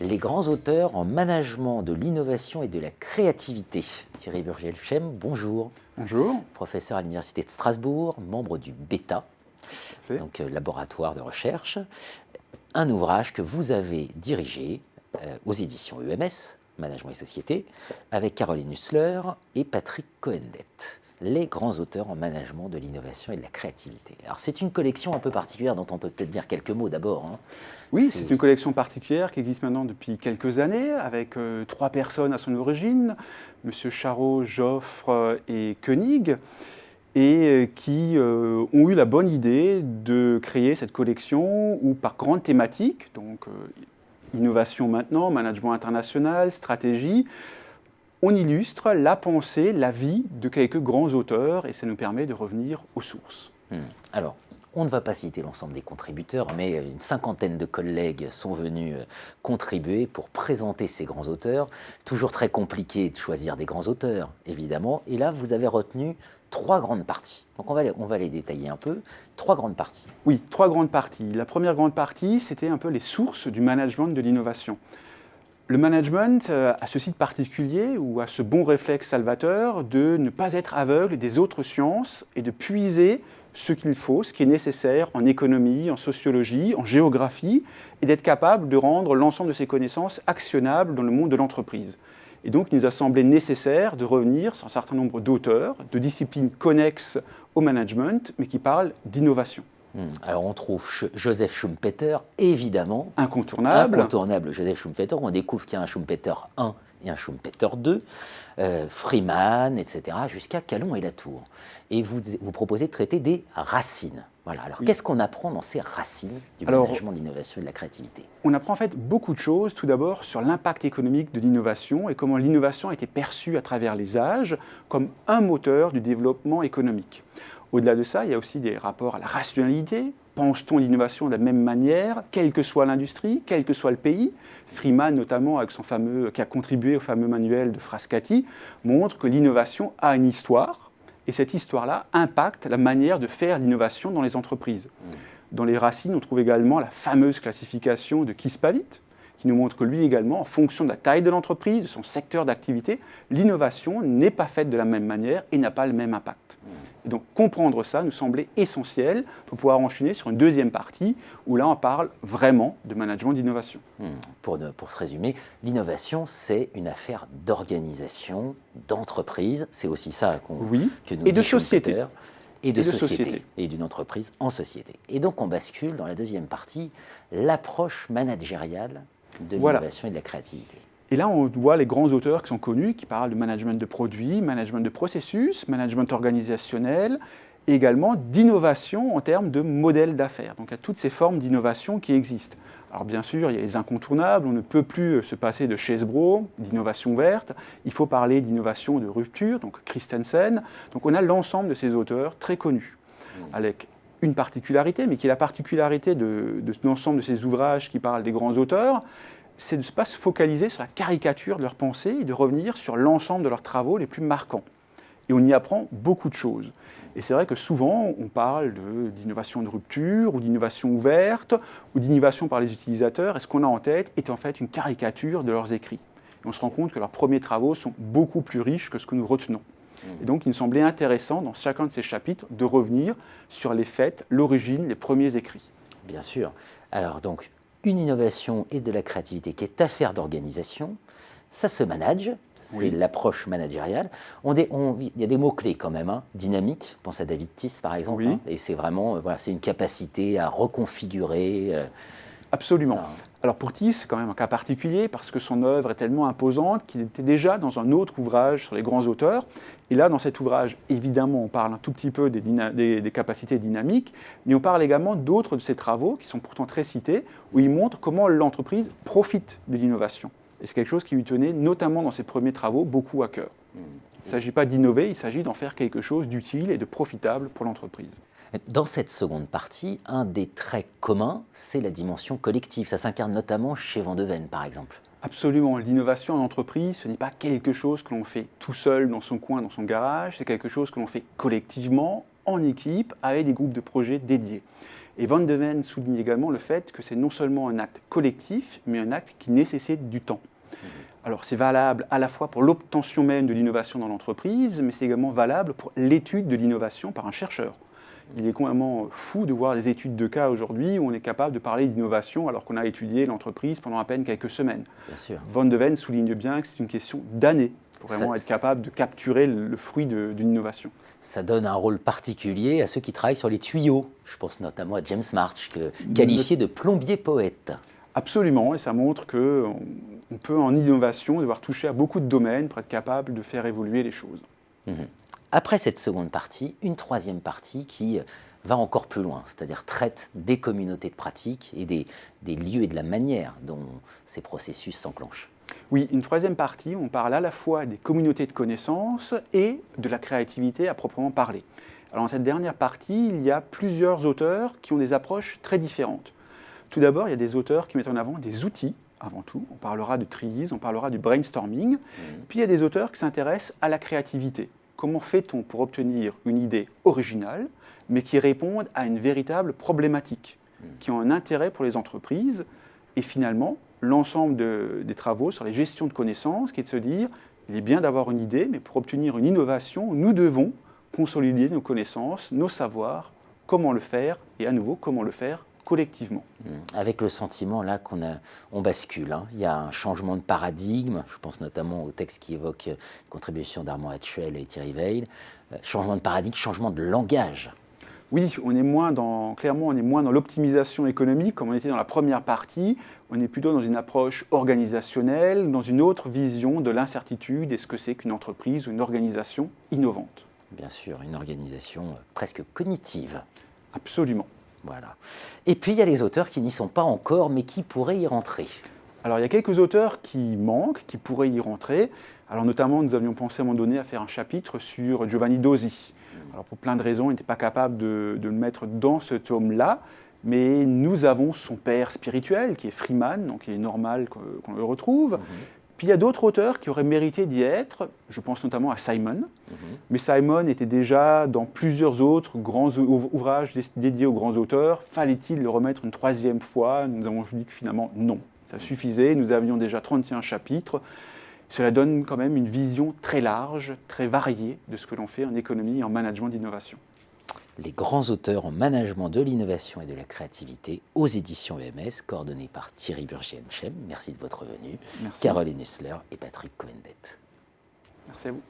Les grands auteurs en management de l'innovation et de la créativité. Thierry Burgel-Chem, bonjour. Bonjour. Professeur à l'Université de Strasbourg, membre du BETA, Parfait. donc laboratoire de recherche. Un ouvrage que vous avez dirigé aux éditions UMS, Management et Société, avec Caroline Hussler et Patrick Cohendet. Les grands auteurs en management de l'innovation et de la créativité. Alors c'est une collection un peu particulière dont on peut peut-être dire quelques mots d'abord. Oui, c'est une collection particulière qui existe maintenant depuis quelques années, avec 3 personnes à son origine, M. Charot, Joffre et Koenig, et qui ont eu la bonne idée de créer cette collection où par grande thématique, donc innovation maintenant, management international, stratégie, on illustre la pensée, la vie de quelques grands auteurs et ça nous permet de revenir aux sources. Alors, on ne va pas citer l'ensemble des contributeurs, mais une cinquantaine de collègues sont venus contribuer pour présenter ces grands auteurs. Toujours très compliqué de choisir des grands auteurs, évidemment. Et là, vous avez retenu 3 grandes parties. Donc on va les détailler un peu. 3 grandes parties. Oui, 3 grandes parties. La première grande partie, c'était un peu les sources du management de l'innovation. Le management a ce site particulier ou a ce bon réflexe salvateur de ne pas être aveugle des autres sciences et de puiser ce qu'il faut, ce qui est nécessaire en économie, en sociologie, en géographie, et d'être capable de rendre l'ensemble de ces connaissances actionnables dans le monde de l'entreprise. Et donc, il nous a semblé nécessaire de revenir sur un certain nombre d'auteurs, de disciplines connexes au management, mais qui parlent d'innovation. Alors on trouve Joseph Schumpeter, évidemment. Incontournable. Incontournable, Joseph Schumpeter. On découvre qu'il y a un Schumpeter 1 et un Schumpeter 2, Freeman, etc., jusqu'à Calon et Latour. Et vous proposez de traiter des racines. Voilà. Alors qu'est-ce qu'on apprend dans ces racines du management de l'innovation et de la créativité? On apprend en fait beaucoup de choses, tout d'abord sur l'impact économique de l'innovation et comment l'innovation a été perçue à travers les âges comme un moteur du développement économique. Au-delà de ça, il y a aussi des rapports à la rationalité. Pense-t-on l'innovation de la même manière, quelle que soit l'industrie, quel que soit le pays? Freeman, notamment, avec qui a contribué au fameux manuel de Frascati, montre que l'innovation a une histoire, et cette histoire-là impacte la manière de faire l'innovation dans les entreprises. Dans les racines, on trouve également la fameuse classification de Kispavit, qui nous montre que lui également, en fonction de la taille de l'entreprise, de son secteur d'activité, l'innovation n'est pas faite de la même manière et n'a pas le même impact. Et donc comprendre ça nous semblait essentiel pour pouvoir enchaîner sur une deuxième partie où là on parle vraiment de management d'innovation. Pour se résumer, l'innovation c'est une affaire d'organisation, d'entreprise, c'est aussi ça que nous et de dit société. Schumpeter, et de société, et d'une entreprise en société. Et donc on bascule dans la deuxième partie, l'approche managériale de l'innovation et de la créativité. Et là, on voit les grands auteurs qui sont connus, qui parlent de management de produits, management de processus, management organisationnel, et également d'innovation en termes de modèles d'affaires. Donc il y a toutes ces formes d'innovation qui existent. Alors bien sûr, il y a les incontournables, on ne peut plus se passer de Chesebro, d'innovation verte, il faut parler d'innovation de rupture, donc Christensen. Donc on a l'ensemble de ces auteurs très connus, avec une particularité, mais qui est la particularité de l'ensemble de ces ouvrages qui parlent des grands auteurs, c'est de ne pas se focaliser sur la caricature de leur pensée et de revenir sur l'ensemble de leurs travaux les plus marquants. Et on y apprend beaucoup de choses. Et c'est vrai que souvent, on parle d'innovation de rupture, ou d'innovation ouverte, ou d'innovation par les utilisateurs, et ce qu'on a en tête est en fait une caricature de leurs écrits. Et on se rend compte que leurs premiers travaux sont beaucoup plus riches que ce que nous retenons. Et donc, il nous semblait intéressant, dans chacun de ces chapitres, de revenir sur les faits, l'origine, les premiers écrits. Bien sûr. Alors donc, une innovation et de la créativité qui est affaire d'organisation, ça se manage, c'est l'approche managériale. Il y a des mots-clés quand même, dynamique, pense à David Tiss par exemple, et c'est vraiment, c'est une capacité à reconfigurer. Absolument. Alors pour Tiss, c'est quand même un cas particulier parce que son œuvre est tellement imposante qu'il était déjà dans un autre ouvrage sur les grands auteurs. Et là, dans cet ouvrage, évidemment, on parle un tout petit peu des capacités dynamiques, mais on parle également d'autres de ses travaux qui sont pourtant très cités, où il montre comment l'entreprise profite de l'innovation. Et c'est quelque chose qui lui tenait, notamment dans ses premiers travaux, beaucoup à cœur. Il ne s'agit pas d'innover, il s'agit d'en faire quelque chose d'utile et de profitable pour l'entreprise. Dans cette seconde partie, un des traits communs, c'est la dimension collective. Ça s'incarne notamment chez Van de Ven, par exemple. Absolument. L'innovation en entreprise, ce n'est pas quelque chose que l'on fait tout seul dans son coin, dans son garage. C'est quelque chose que l'on fait collectivement, en équipe, avec des groupes de projets dédiés. Et Van de Ven souligne également le fait que c'est non seulement un acte collectif, mais un acte qui nécessite du temps. Alors c'est valable à la fois pour l'obtention même de l'innovation dans l'entreprise, mais c'est également valable pour l'étude de l'innovation par un chercheur. Il est complètement fou de voir des études de cas aujourd'hui où on est capable de parler d'innovation alors qu'on a étudié l'entreprise pendant à peine quelques semaines. Bien sûr. Van de Ven souligne bien que c'est une question d'années pour vraiment être capable de capturer le fruit d'une innovation. Ça donne un rôle particulier à ceux qui travaillent sur les tuyaux. Je pense notamment à James March, qualifié de plombier poète. Absolument, et ça montre qu'on peut en innovation devoir toucher à beaucoup de domaines pour être capable de faire évoluer les choses. Après cette seconde partie, une troisième partie qui va encore plus loin, c'est-à-dire traite des communautés de pratique et des lieux et de la manière dont ces processus s'enclenchent. Oui, une troisième partie, on parle à la fois des communautés de connaissances et de la créativité à proprement parler. Alors dans cette dernière partie, il y a plusieurs auteurs qui ont des approches très différentes. Tout d'abord, il y a des auteurs qui mettent en avant des outils, avant tout. On parlera de trees, on parlera du brainstorming. Puis il y a des auteurs qui s'intéressent à la créativité. Comment fait-on pour obtenir une idée originale, mais qui réponde à une véritable problématique, qui ont un intérêt pour les entreprises. Et finalement, l'ensemble des travaux sur les gestions de connaissances, qui est de se dire, il est bien d'avoir une idée, mais pour obtenir une innovation, nous devons consolider nos connaissances, nos savoirs, comment le faire, et à nouveau, comment le faire collectivement. Avec le sentiment là on bascule. Il y a un changement de paradigme, je pense notamment au texte qui évoque contribution d'Armand Hatchuel et Thierry Weil. Changement de paradigme, changement de langage. Oui, clairement, on est moins dans l'optimisation économique comme on était dans la première partie. On est plutôt dans une approche organisationnelle, dans une autre vision de l'incertitude et ce que c'est qu'une entreprise ou une organisation innovante. Bien sûr, une organisation presque cognitive. Absolument. Voilà. Et puis il y a les auteurs qui n'y sont pas encore, mais qui pourraient y rentrer. Alors il y a quelques auteurs qui manquent, qui pourraient y rentrer. Alors notamment, nous avions pensé à un moment donné à faire un chapitre sur Giovanni Dosi. Alors pour plein de raisons, il n'était pas capable de le mettre dans ce tome-là, mais nous avons son père spirituel, qui est Freeman, donc il est normal qu'on le retrouve. Puis il y a d'autres auteurs qui auraient mérité d'y être, je pense notamment à Simon, mais Simon était déjà dans plusieurs autres grands ouvrages dédiés aux grands auteurs. Fallait-il le remettre une troisième fois? Nous avons dit que finalement non, ça suffisait, nous avions déjà 31 chapitres. Cela donne quand même une vision très large, très variée de ce que l'on fait en économie et en management d'innovation. Les grands auteurs en management de l'innovation et de la créativité aux éditions EMS, coordonnées par Thierry Burgier-Hemchem. Merci de votre venue. Merci. Caroline Nussler et Patrick Cohen-Dett. Merci à vous.